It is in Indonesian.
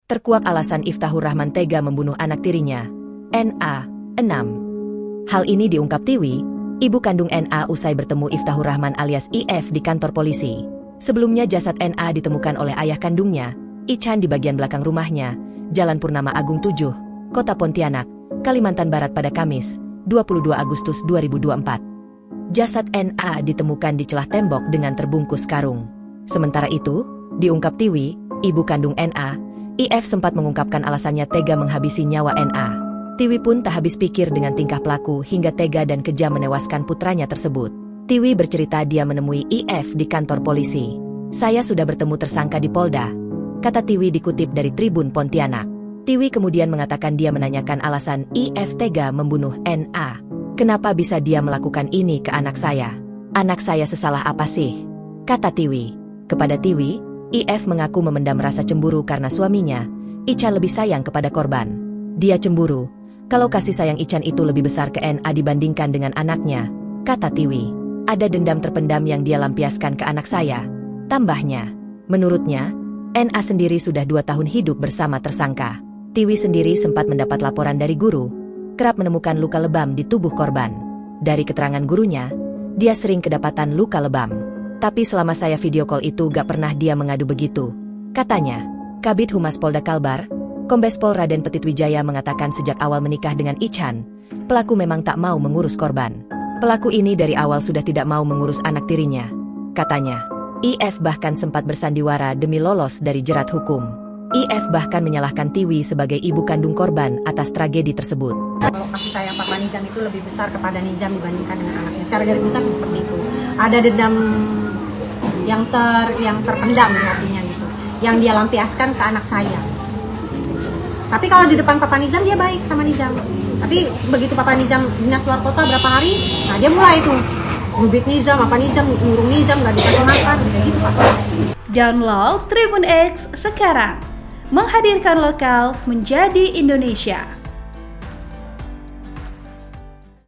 Terkuak alasan Iftahur Rahman tega membunuh anak tirinya, NA, 6. Hal ini diungkap Tiwi, ibu kandung NA usai bertemu Iftahur Rahman alias IF di kantor polisi. Sebelumnya jasad NA ditemukan oleh ayah kandungnya, Ichan di bagian belakang rumahnya, Jalan Purnama Agung 7, Kota Pontianak, Kalimantan Barat pada Kamis, 22 Agustus 2024. Jasad NA ditemukan di celah tembok dengan terbungkus karung. Sementara itu, diungkap Tiwi, ibu kandung NA, IF sempat mengungkapkan alasannya tega menghabisi nyawa NA. Tiwi pun tak habis pikir dengan tingkah pelaku hingga tega dan kejam menewaskan putranya tersebut. Tiwi bercerita dia menemui IF di kantor polisi. "Saya sudah bertemu tersangka di Polda," kata Tiwi dikutip dari Tribun Pontianak. Tiwi kemudian mengatakan dia menanyakan alasan IF tega membunuh NA. "Kenapa bisa dia melakukan ini ke anak saya? Anak saya sesalah apa sih?" kata Tiwi. Kepada Tiwi, IF mengaku memendam rasa cemburu karena suaminya, Ichan, lebih sayang kepada korban. Dia cemburu kalau kasih sayang Ichan itu lebih besar ke NA dibandingkan dengan anaknya, kata Tiwi. "Ada dendam terpendam yang dia lampiaskan ke anak saya," tambahnya. Menurutnya, NA sendiri sudah 2 tahun hidup bersama tersangka. Tiwi sendiri sempat mendapat laporan dari guru, kerap menemukan luka lebam di tubuh korban. Dari keterangan gurunya, dia sering kedapatan luka lebam. "Tapi selama saya video call itu gak pernah dia mengadu begitu," katanya. Kabid Humas Polda Kalbar, Kombes Pol Raden Petit Wijaya mengatakan sejak awal menikah dengan Ichan, pelaku memang tak mau mengurus korban. Pelaku ini dari awal sudah tidak mau mengurus anak tirinya, katanya. IF bahkan sempat bersandiwara demi lolos dari jerat hukum. IF bahkan menyalahkan Tiwi sebagai ibu kandung korban atas tragedi tersebut. Kalau kasih sayang Papa Nizam itu lebih besar kepada Nizam dibandingkan dengan anaknya. Secara garis besar seperti itu. Ada dendam yang terpendam di hatinya gitu, yang dia lampiaskan ke anak saya. Tapi kalau di depan Papa Nizam dia baik sama Nizam. Tapi begitu Papa Nizam dinas luar kota berapa hari, nah dia mulai tuh ngubit Nizam, apa Nizam, ngurung Nizam, gak dikasih makan, kayak gitu Pak. Download Tribun X sekarang, menghadirkan lokal menjadi Indonesia.